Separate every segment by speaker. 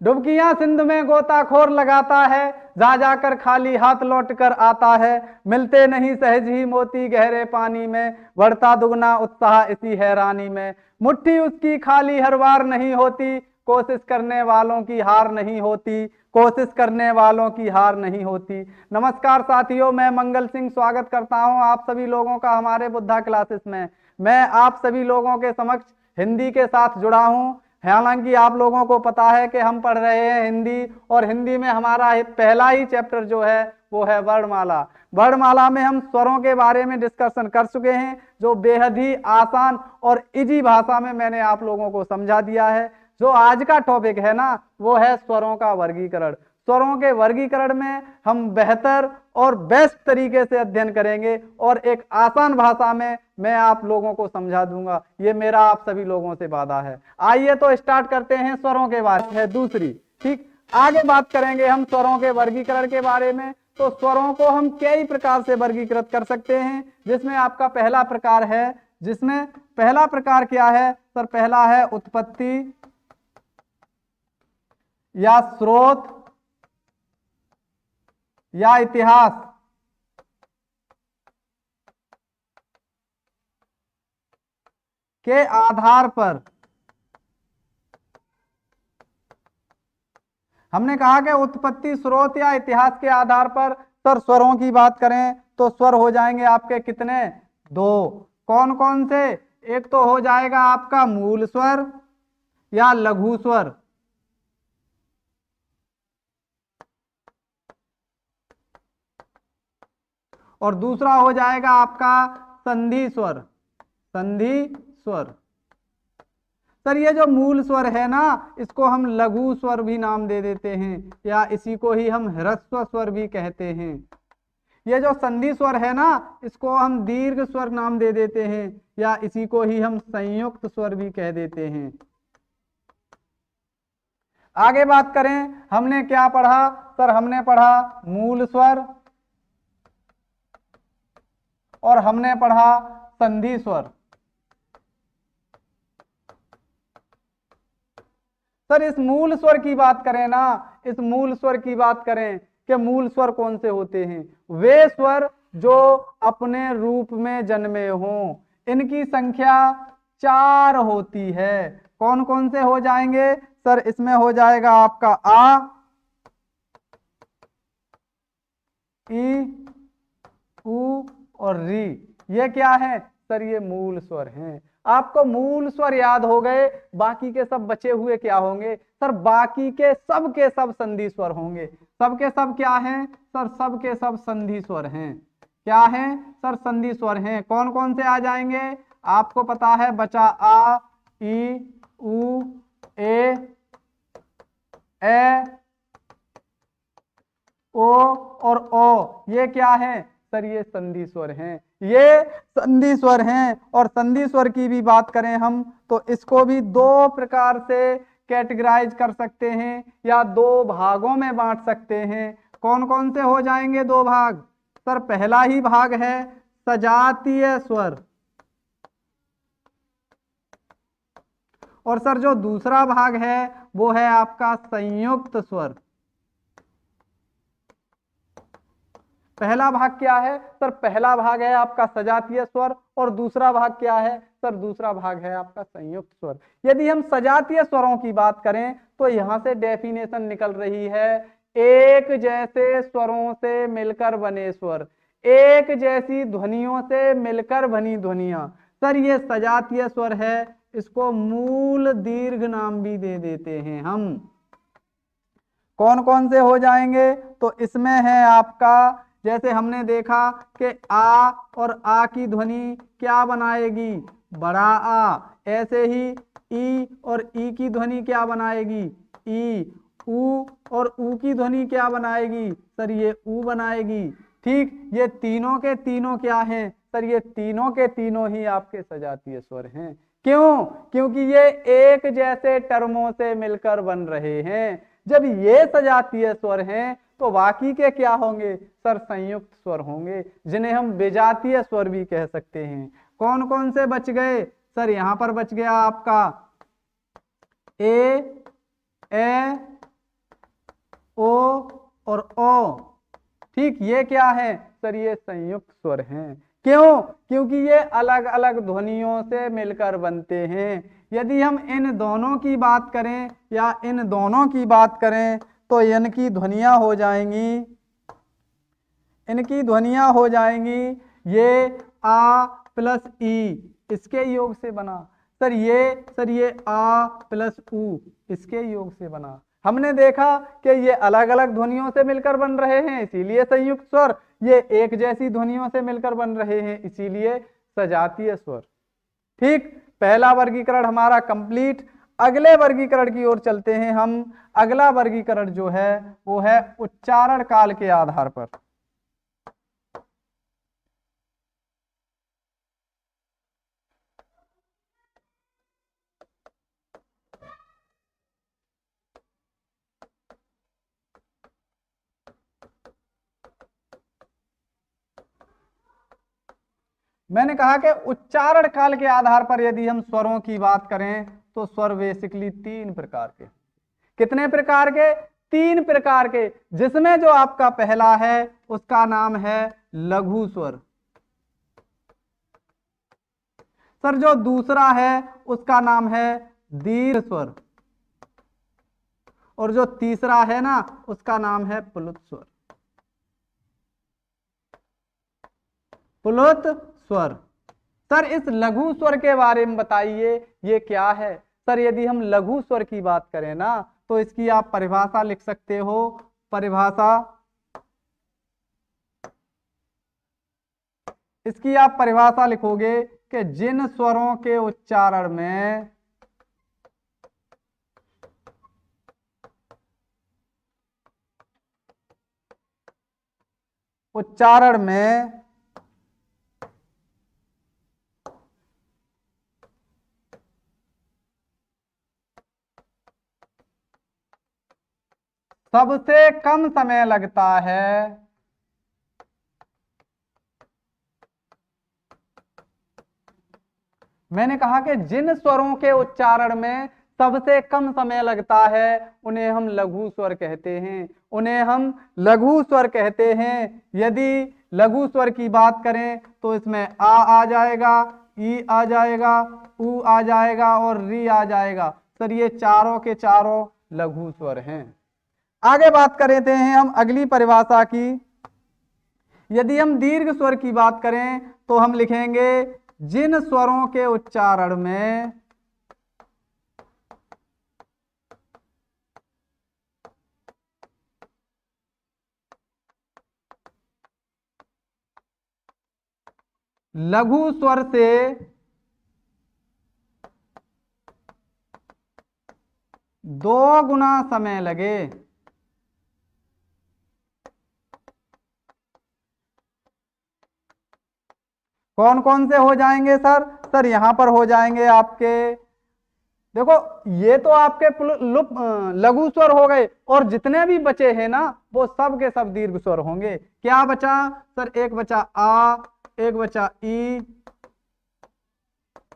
Speaker 1: डुबकियां सिंध में गोताखोर लगाता है, जा जाकर खाली हाथ लौट कर आता है। मिलते नहीं सहज ही मोती गहरे पानी में, बढ़ता दुगना उत्साह इसी हैरानी में। मुट्ठी उसकी खाली हर बार नहीं होती, कोशिश करने वालों की हार नहीं होती, कोशिश करने वालों की हार नहीं होती। नमस्कार साथियों, मैं मंगल सिंह स्वागत करता हूं आप सभी लोगों का हमारे बुद्धा क्लासेस में। मैं आप सभी लोगों के समक्ष हिंदी के साथ जुड़ा हूं। हालांकि आप लोगों को पता है कि हम पढ़ रहे हैं हिंदी, और हिंदी में हमारा पहला ही चैप्टर जो है वो है वर्णमाला। वर्णमाला में हम स्वरों के बारे में डिस्कशन कर चुके हैं, जो बेहद ही आसान और इजी भाषा में मैंने आप लोगों को समझा दिया है। जो आज का टॉपिक है ना, वो है स्वरों का वर्गीकरण। स्वरों के वर्गीकरण में हम बेहतर और बेस्ट तरीके से अध्ययन करेंगे, और एक आसान भाषा में मैं आप लोगों को समझा दूंगा। ये मेरा आप सभी लोगों से वादा है। आइए तो स्टार्ट करते हैं स्वरों के बारे में दूसरी। ठीक, आगे बात करेंगे हम स्वरों के वर्गीकरण के बारे में। तो स्वरों को हम कई प्रकार से वर्गीकृत कर सकते हैं, जिसमें आपका पहला प्रकार है, जिसमें पहला प्रकार क्या है सर? पहला है उत्पत्ति या स्रोत या इतिहास के आधार पर। हमने कहा कि उत्पत्ति, स्रोत या इतिहास के आधार पर सर स्वरों की बात करें तो स्वर हो जाएंगे आपके कितने? दो। कौन कौन से? एक तो हो जाएगा आपका मूल स्वर या लघु स्वर, और दूसरा हो जाएगा आपका संधि स्वर। संधि स्वर। सर ये जो मूल स्वर है ना, इसको हम लघु स्वर भी नाम दे देते हैं, या इसी को ही हम ह्रस्व स्वर भी कहते हैं। ये जो संधि स्वर है ना, इसको हम दीर्घ स्वर नाम दे देते हैं, या इसी को ही हम संयुक्त स्वर भी कह देते हैं। आगे बात करें, हमने क्या पढ़ा सर? हमने पढ़ा मूल स्वर और हमने पढ़ा संधि स्वर। सर इस मूल स्वर की बात करें ना, इस मूल स्वर की बात करें कि मूल स्वर कौन से होते हैं? वे स्वर जो अपने रूप में जन्मे हों। इनकी संख्या 4 होती है। कौन कौन से हो जाएंगे सर? इसमें हो जाएगा आपका आ, ई, उ और री। ये क्या है सर? ये मूल स्वर हैं। आपको मूल स्वर याद हो गए, बाकी के सब बचे हुए क्या होंगे सर? बाकी के सब संधि स्वर होंगे। सब के सब क्या हैं सर? सब के सब संधि स्वर हैं। क्या हैं सर? संधि स्वर हैं। कौन कौन से आ जाएंगे? आपको पता है, बचा आ, ई, उ, ए, ओ और ओ। ये क्या है सर? ये संधि स्वर हैं। ये संधि स्वर हैं। और संधि स्वर की भी बात करें हम तो इसको भी 2 प्रकार से कैटेगराइज कर सकते हैं, या 2 भागों में बांट सकते हैं। कौन कौन से हो जाएंगे 2 भाग सर? पहला ही भाग है सजातीय स्वर, और सर जो दूसरा भाग है वो है आपका संयुक्त स्वर। पहला भाग क्या है सर? पहला भाग है आपका सजातीय स्वर, और दूसरा भाग क्या है सर? दूसरा भाग है आपका संयुक्त स्वर। यदि हम सजातीय स्वरों की बात करें तो यहां से डेफिनेशन निकल रही है, एक जैसे स्वरों से मिलकर बने स्वर, एक जैसी ध्वनियों से मिलकर बनी ध्वनियां। सर ये सजातीय स्वर है। इसको मूल दीर्घ नाम भी दे देते हैं हम। कौन कौन से हो जाएंगे? तो इसमें है आपका, जैसे हमने देखा कि आ और आ की ध्वनि क्या बनाएगी? बड़ा आ। ऐसे ही ई और ई की ध्वनि क्या बनाएगी? ई। उ और ऊ की ध्वनि क्या बनाएगी सर? ये ऊ बनाएगी। ठीक, ये तीनों के तीनों क्या हैं सर? ये तीनों के तीनों ही आपके सजातीय स्वर हैं। क्यों? क्योंकि ये एक जैसे टर्मों से मिलकर बन रहे हैं। जब ये सजातीय स्वर हैं तो बाकी के क्या होंगे सर? संयुक्त स्वर होंगे, जिन्हें हम विजातीय स्वर भी कह सकते हैं। कौन कौन से बच गए सर? यहां पर बच गया आपका ए, ओ और ओ। ठीक, ये क्या है सर? ये संयुक्त स्वर हैं। क्यों? क्योंकि ये अलग अलग ध्वनियों से मिलकर बनते हैं। यदि हम इन दोनों की बात करें या इन दोनों की बात करें तो इनकी ध्वनियां हो जाएंगी, इनकी ध्वनियां हो जाएंगी ये आ प्लस ई, इसके योग से बना। सर ये आ प्लस ऊ, इसके योग से बना। हमने देखा कि ये अलग अलग ध्वनियों से मिलकर बन रहे हैं इसीलिए संयुक्त स्वर, ये एक जैसी ध्वनियों से मिलकर बन रहे हैं इसीलिए सजातीय स्वर। ठीक, पहला वर्गीकरण हमारा कंप्लीट। अगले वर्गीकरण की ओर चलते हैं हम। अगला वर्गीकरण जो है वो है उच्चारण काल के आधार पर। मैंने कहा कि उच्चारण काल के आधार पर यदि हम स्वरों की बात करें तो स्वर बेसिकली तीन प्रकार के। कितने प्रकार के? तीन प्रकार के, जिसमें जो आपका पहला है उसका नाम है लघु स्वर। सर जो दूसरा है उसका नाम है दीर्घ स्वर, और जो तीसरा है ना उसका नाम है प्लुत स्वर। प्लुत स्वर। सर इस लघु स्वर के बारे में बताइए, ये क्या है? सर यदि हम लघु स्वर की बात करें ना तो इसकी आप परिभाषा लिख सकते हो। परिभाषा, इसकी आप परिभाषा लिखोगे कि जिन स्वरों के उच्चारण में उच्चारण में सबसे कम समय लगता है, मैंने कहा कि जिन स्वरों के उच्चारण में सबसे कम समय लगता है उन्हें हम लघु स्वर कहते हैं, उन्हें हम लघु स्वर कहते हैं। यदि लघु स्वर की बात करें तो इसमें आ जाएगा, ई आ जाएगा, ऊ आ जाएगा और री आ जाएगा। सर ये चारों के चारों लघु स्वर हैं। आगे बात करते हैं हम अगली परिभाषा की। यदि हम दीर्घ स्वर की बात करें तो हम लिखेंगे जिन स्वरों के उच्चारण में लघु स्वर से दो गुना समय लगे। कौन कौन से हो जाएंगे सर? सर यहां पर हो जाएंगे आपके, देखो ये तो आपके लघु स्वर हो गए, और जितने भी बचे हैं ना वो सब के सब दीर्घ स्वर होंगे। क्या बचा? सर एक बचा आ, एक बचा ई,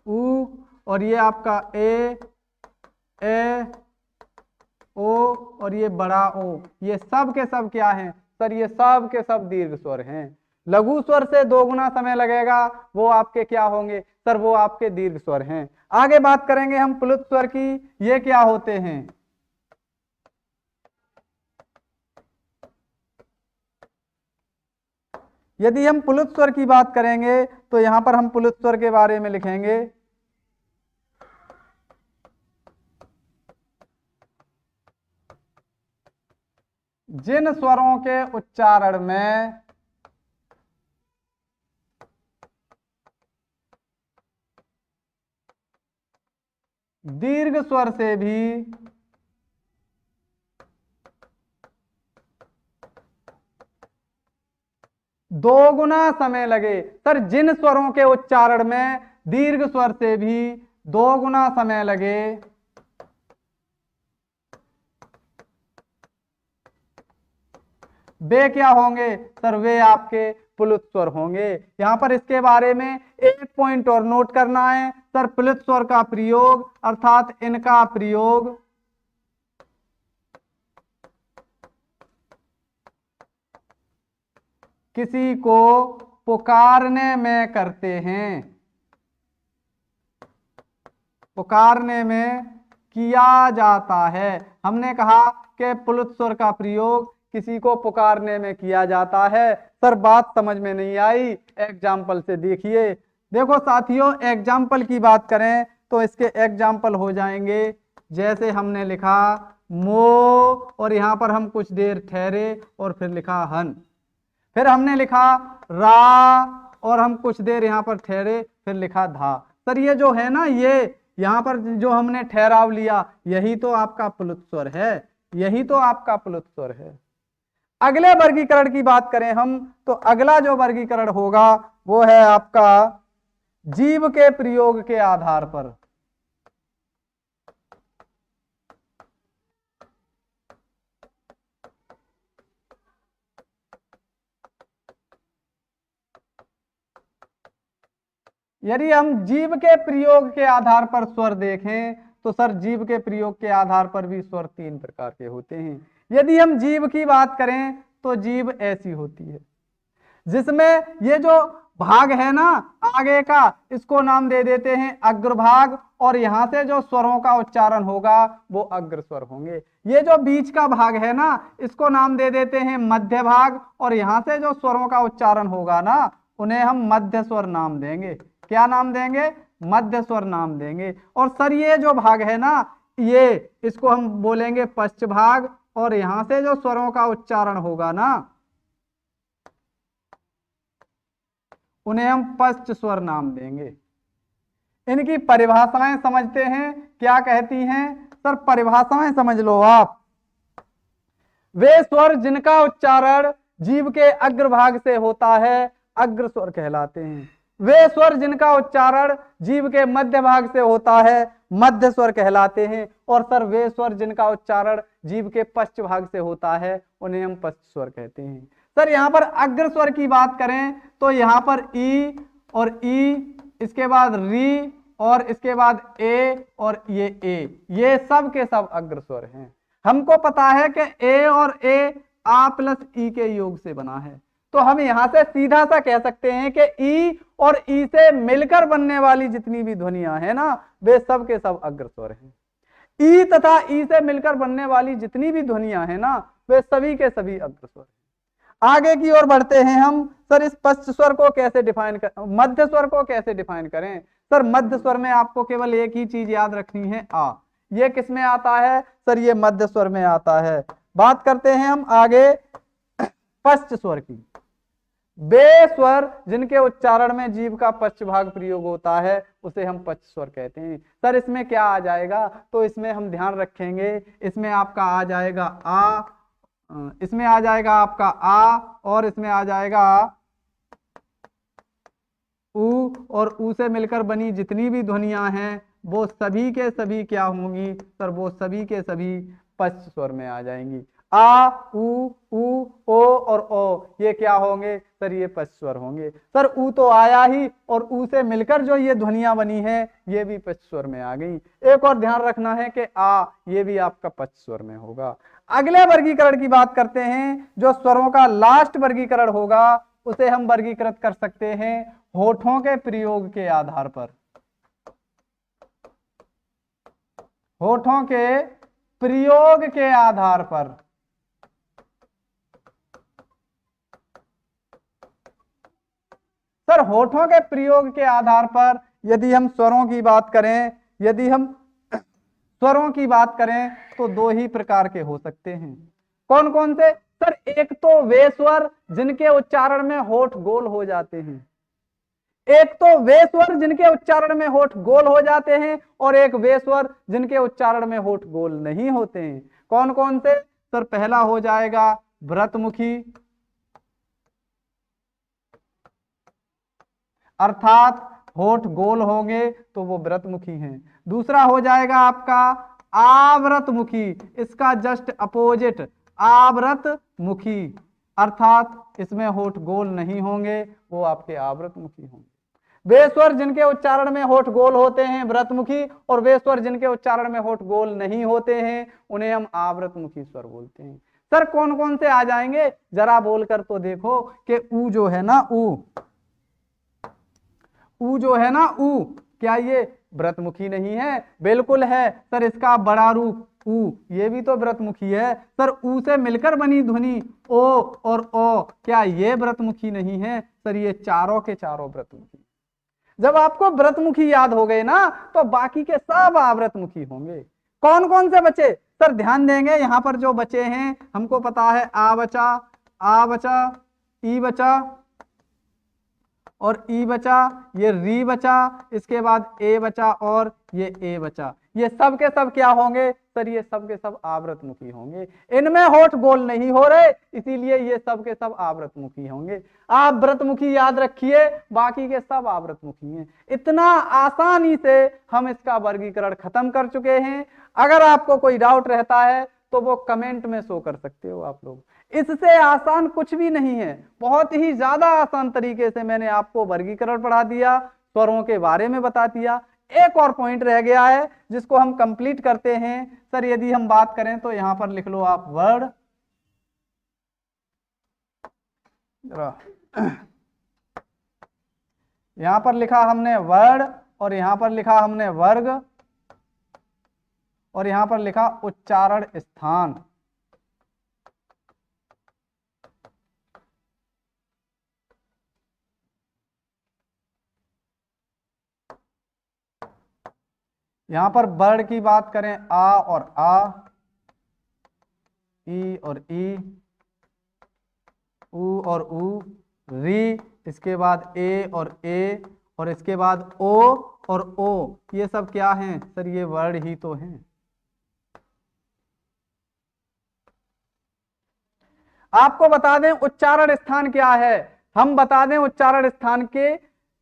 Speaker 1: ऊ, और ये आपका ए, ओ, और ये बड़ा ओ। ये सब के सब क्या हैं सर? ये सब के सब दीर्घ स्वर हैं। लघु स्वर से दो गुना समय लगेगा, वो आपके क्या होंगे सर? वो आपके दीर्घ स्वर हैं। आगे बात करेंगे हम प्लुत स्वर की। ये क्या होते हैं? यदि हम प्लुत स्वर की बात करेंगे तो यहां पर हम प्लुत स्वर के बारे में लिखेंगे जिन स्वरों के उच्चारण में दीर्घ स्वर से भी दो गुना समय लगे। सर जिन स्वरों के उच्चारण में दीर्घ स्वर से भी दो गुना समय लगे वे क्या होंगे सर? वे आपके प्लुत स्वर होंगे। यहां पर इसके बारे में एक पॉइंट और नोट करना है सर। प्लुत स्वर का प्रयोग अर्थात इनका प्रयोग किसी को पुकारने में करते हैं, पुकारने में किया जाता है। हमने कहा कि पुल्लित स्वर का प्रयोग किसी को पुकारने में किया जाता है। सर बात समझ में नहीं आई, एग्जाम्पल से देखिए। देखो साथियों, एग्जाम्पल की बात करें तो इसके एग्जाम्पल हो जाएंगे, जैसे हमने लिखा मो और यहां पर हम कुछ देर ठहरे और फिर लिखा हन। फिर हमने लिखा रा और हम कुछ देर यहां पर ठहरे, फिर लिखा धा। सर ये जो है ना, ये यहां पर जो हमने ठहराव लिया, यही तो आपका पुल्लित स्वर है, यही तो आपका पुल्लित स्वर है। अगले वर्गीकरण की बात करें हम, तो अगला जो वर्गीकरण होगा वो है आपका जीव के प्रयोग के आधार पर। यदि हम जीव के प्रयोग के आधार पर स्वर देखें तो सर जीव के प्रयोग के आधार पर भी स्वर तीन प्रकार के होते हैं। यदि हम जीव की बात करें तो जीव ऐसी होती है जिसमें ये जो भाग है ना आगे का, इसको नाम दे देते हैं अग्रभाग, और यहां से जो स्वरों का उच्चारण होगा वो अग्र स्वर होंगे। ये जो बीच का भाग है ना, इसको नाम दे देते हैं मध्य भाग, और यहां से जो स्वरों का उच्चारण होगा ना, उन्हें हम मध्य स्वर नाम देंगे। क्या नाम देंगे? मध्य स्वर नाम देंगे। और सर ये जो भाग है ना, ये इसको हम बोलेंगे पश्च भाग, और यहां से जो स्वरों का उच्चारण होगा ना, उन्हें हम पश्च स्वर नाम देंगे। इनकी परिभाषाएं समझते हैं, क्या कहती हैं? सर परिभाषाएं समझ लो आप। वे स्वर जिनका उच्चारण जीव के अग्रभाग से होता है अग्र स्वर कहलाते हैं। वे स्वर जिनका उच्चारण जीव के मध्य भाग से होता है मध्य स्वर कहलाते हैं। और सर वे स्वर जिनका उच्चारण जीव के पश्च भाग से होता है उन्हें हम पश्च स्वर कहते हैं। सर यहाँ पर अग्र स्वर की बात करें तो यहाँ पर ई और ई, इसके बाद री, और इसके बाद ए और ये सब के सब अग्र स्वर हैं। हमको पता है कि ए और ए आ प्लस ई के योग से बना है, तो हम यहां से सीधा सा कह सकते हैं कि ई और ई से मिलकर बनने वाली जितनी भी ध्वनियां हैं ना, वे सब के सब अग्र स्वर हैं। ई तथा ई से मिलकर बनने वाली जितनी भी ध्वनियां हैं ना, वे सभी के सभी अग्र स्वर हैं। आगे की ओर बढ़ते हैं हम। सर इस पश्च स्वर को कैसे डिफाइन कर, मध्य स्वर को कैसे डिफाइन करें? सर मध्य स्वर में आपको केवल एक ही चीज याद रखनी है, आ। ये किस में आता है? सर ये मध्य स्वर में आता है। बात करते हैं हम आगे पश्च स्वर की। वे स्वर जिनके उच्चारण में जीव का पश्च भाग प्रयोग होता है उसे हम पश्च स्वर कहते हैं। सर इसमें क्या आ जाएगा? तो इसमें हम ध्यान रखेंगे, इसमें आपका आ जाएगा आ, इसमें आ जाएगा आपका आ, और इसमें आ जाएगा ऊ, और ऊ से मिलकर बनी जितनी भी ध्वनियां हैं वो सभी के सभी क्या होंगी? सर वो सभी के सभी पश्च स्वर में आ जाएंगी। आ, ऊ, ओ और ओ, ये क्या होंगे? सर ये पश्च स्वर होंगे। सर ऊ तो आया ही, और ऊ से मिलकर जो ये ध्वनियां बनी है ये भी पश्च स्वर में आ गई। एक और ध्यान रखना है कि आ, ये भी आपका पश्च स्वर में होगा। अगले वर्गीकरण की बात करते हैं। जो स्वरों का लास्ट वर्गीकरण होगा उसे हम वर्गीकृत कर सकते हैं होठों के प्रयोग के आधार पर। होठों के प्रयोग के आधार पर। सर होठों के प्रयोग के आधार पर यदि हम स्वरों की बात करें, यदि हम स्वरों की बात करें तो दो ही प्रकार के हो सकते हैं। कौन कौन से? सर एक तो वे स्वर जिनके उच्चारण में होठ गोल हो जाते हैं, एक तो वे स्वर जिनके उच्चारण में होठ गोल हो जाते हैं, और एक वे स्वर जिनके उच्चारण में होठ गोल नहीं होते हैं। कौन कौन से? सर पहला हो जाएगा व्रतमुखी, अर्थात होठ गोल होंगे तो वो व्रतमुखी हैं। दूसरा हो जाएगा आपका आवृतमुखी, इसका जस्ट अपोजिट आवृतमुखी, अर्थात इसमें होठ गोल नहीं होंगे, वो आपके आवृतमुखी होंगे। वे स्वर जिनके उच्चारण में होठ गोल होते हैं व्रतमुखी, और वे स्वर जिनके उच्चारण में होठ गोल नहीं होते हैं उन्हें हम आवृतमुखी स्वर बोलते हैं। सर कौन कौन से आ जाएंगे, जरा बोलकर तो देखो कि ऊ जो है ना, ऊ जो है ना, ऊ क्या ये व्रतमुखी नहीं है? बिल्कुल है सर। इसका बड़ा रूप ऊ, ये भी तो व्रतमुखी है। सर ऊ से मिलकर बनी ध्वनि ओ और ओ, क्या ये व्रतमुखी नहीं है? सर ये चारों के चारों व्रतमुखी। जब आपको व्रतमुखी याद हो गए ना, तो बाकी के सब अव्रतमुखी होंगे। कौन कौन से बचे? सर ध्यान देंगे, यहां पर जो बचे हैं हमको पता है, आ बचा, आ बचा, ई बचा और ई बचा, ये री बचा, इसके बाद ए बचा और ये ए बचा। ये सब के सब क्या होंगे? सर ये सब के सब आवृतमुखी होंगे। इनमें होठ गोल नहीं हो रहे, इसीलिए ये सब के सब आवृतमुखी होंगे। आप व्रतमुखी याद रखिए, बाकी के सब आवृतमुखी हैं। इतना आसानी से हम इसका वर्गीकरण खत्म कर चुके हैं। अगर आपको कोई डाउट रहता है तो वो कमेंट में शो कर सकते हो आप लोग। इससे आसान कुछ भी नहीं है, बहुत ही ज्यादा आसान तरीके से मैंने आपको वर्गीकरण पढ़ा दिया, स्वरों के बारे में बता दिया। एक और पॉइंट रह गया है जिसको हम कंप्लीट करते हैं। सर यदि हम बात करें तो यहां पर लिख लो आप वर्ड, यहां पर लिखा हमने वर्ड और यहां पर लिखा हमने वर्ग और यहां पर लिखा उच्चारण स्थान। यहां पर वर्ड की बात करें, आ और आ, ई और ई, ऊ और ऊ, री, इसके बाद ए और इसके बाद ओ और ओ, ये सब क्या हैं? सर ये वर्ड ही तो हैं। आपको बता दें उच्चारण स्थान क्या है। हम बता दें उच्चारण स्थान के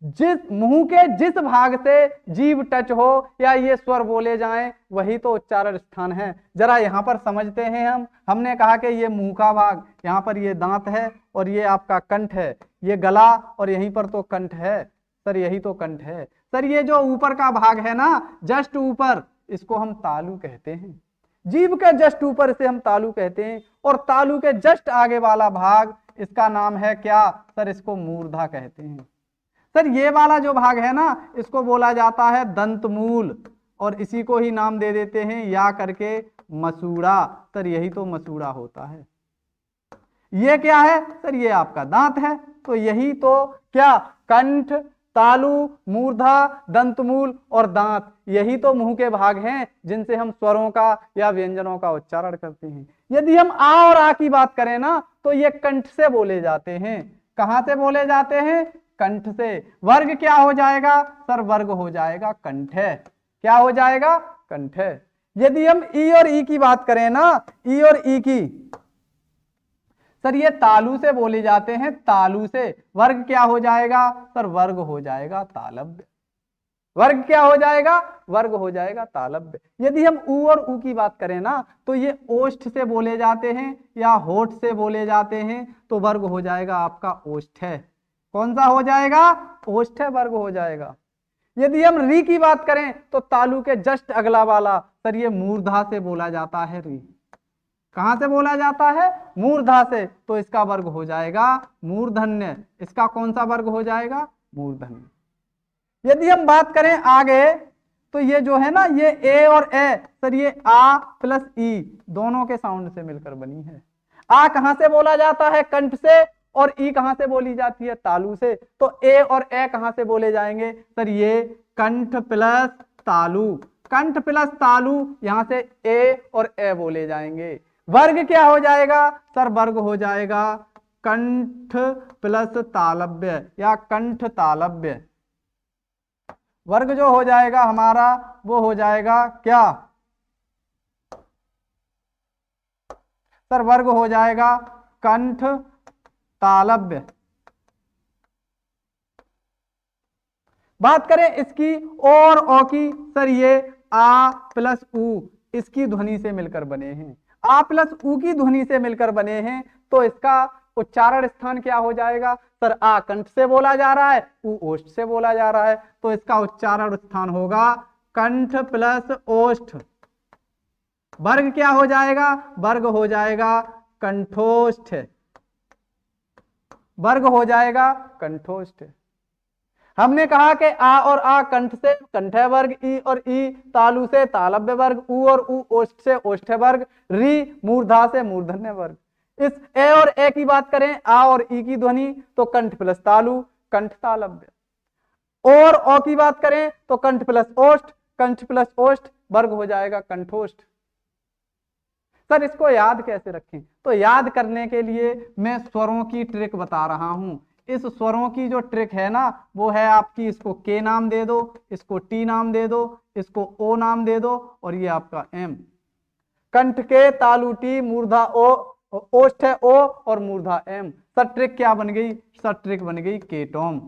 Speaker 1: जिस मुंह के जिस भाग से जीभ टच हो या ये स्वर बोले जाएं, वही तो उच्चारण स्थान है। जरा यहां पर समझते हैं हमने कहा कि ये मुंह का भाग, यहां पर ये दांत है और ये आपका कंठ है, ये गला और यहीं पर तो कंठ है। सर यही तो कंठ है। सर ये जो ऊपर का भाग है ना, जस्ट ऊपर, इसको हम तालु कहते हैं। जीभ के जस्ट ऊपर से हम तालु कहते हैं और तालु के जस्ट आगे वाला भाग, इसका नाम है क्या? सर इसको मूर्धा कहते हैं। सर ये वाला जो भाग है ना, इसको बोला जाता है दंतमूल और इसी को ही नाम दे देते हैं या करके मसूड़ा। सर यही तो मसूड़ा होता है। ये क्या है? सर ये आपका दांत है। तो यही तो क्या? कंठ, तालु, मूर्धा, दंतमूल और दांत, यही तो मुंह के भाग हैं जिनसे हम स्वरों का या व्यंजनों का उच्चारण करते हैं। यदि हम आ और आ की बात करें ना, तो ये कंठ से बोले जाते हैं। कहां से बोले जाते हैं? कंठ से। वर्ग क्या हो जाएगा? सर वर्ग हो जाएगा कंठ। क्या हो जाएगा? कंठ। यदि हम ई और ई की बात करें ना, ई और ई की, सर ये तालु से बोले जाते हैं, तालु से। वर्ग क्या हो जाएगा? सर वर्ग हो जाएगा तालव्य। वर्ग क्या हो जाएगा? वर्ग हो जाएगा तालव्य। यदि हम ऊ और ऊ की बात करें ना, तो ये ओष्ठ से बोले जाते हैं या होठ से बोले जाते हैं, तो वर्ग हो जाएगा आपका ओष्ठ है। कौन सा हो जाएगा? ओष्ठ वर्ग हो जाएगा। यदि हम री की बात करें तो तालु के जस्ट अगला वाला, सर ये मूर्धा से बोला जाता है। री कहां से बोला जाता है? मूर्धा से। तो इसका वर्ग हो जाएगा मूर्धन्य। इसका कौन सा वर्ग हो जाएगा? मूर्धन्य। यदि हम बात करें आगे, तो ये जो है ना, ये ए और ए, सर ये आ प्लस ई दोनों के साउंड से मिलकर बनी है। आ कहां से बोला जाता है? कंठ से। और ई कहां से बोली जाती है? तालु से। तो ए और ए कहां से बोले जाएंगे? सर ये कंठ प्लस तालु, कंठ प्लस तालु, यहां से ए और ए बोले जाएंगे। वर्ग क्या हो जाएगा? सर वर्ग हो जाएगा कंठ प्लस तालव्य या कंठ तालव्य। वर्ग जो हो जाएगा हमारा, वो हो जाएगा क्या? सर वर्ग हो जाएगा कंठ तालव्य। बात करें इसकी और ओ की, सर ये आ प्लस ऊ इसकी ध्वनि से मिलकर बने हैं। आ प्लस ऊ की ध्वनि से मिलकर बने हैं, तो इसका उच्चारण स्थान क्या हो जाएगा? सर आ कंठ से बोला जा रहा है, ऊ ओष्ठ से बोला जा रहा है, तो इसका उच्चारण स्थान होगा कंठ प्लस ओष्ठ। वर्ग क्या हो जाएगा? वर्ग हो जाएगा कंठोष्ठ, वर्ग हो जाएगा कंठोष्ठ। हमने कहा कि आ और आ कंठ से कंठय वर्ग, ई और ई तालु से तालव्य वर्ग, उ और उ ओष्ठ से ओष्ठ्य वर्ग, री मूर्धा से मूर्धन्य वर्ग। इस ए और ए की बात करें, आ और ई की ध्वनि, तो कंठ प्लस तालु कंठ तालव्य। और ओ की बात करें तो कंठ प्लस ओष्ठ, कंठ प्लस ओष्ठ वर्ग हो जाएगा कंठोष्ठ। सर इसको याद कैसे रखें? तो याद करने के लिए मैं स्वरों की ट्रिक बता रहा हूं। इस स्वरों की जो ट्रिक है ना, वो है आपकी, इसको के नाम दे दो, इसको टी नाम दे दो, इसको ओ नाम दे दो, और ये आपका एम। कंठ के, तालु टी, मूर्धा ओ, ओष्ठ है ओ, और मूर्धा एम। सर ट्रिक क्या बन गई? सर ट्रिक बन गई केटोम।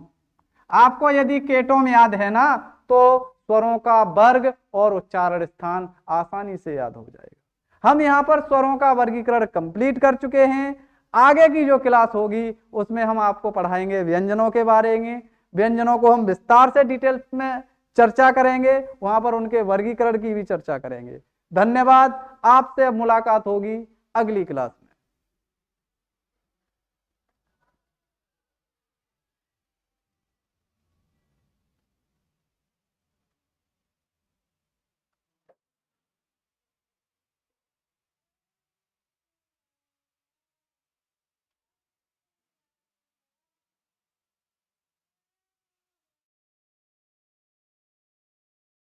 Speaker 1: आपको यदि केटोम याद है ना, तो स्वरों का वर्ग और उच्चारण स्थान आसानी से याद हो जाएगा। हम यहाँ पर स्वरों का वर्गीकरण कंप्लीट कर चुके हैं। आगे की जो क्लास होगी उसमें हम आपको पढ़ाएंगे व्यंजनों के बारे में। व्यंजनों को हम विस्तार से डिटेल्स में चर्चा करेंगे, वहां पर उनके वर्गीकरण की भी चर्चा करेंगे। धन्यवाद। आपसे मुलाकात होगी अगली क्लास में।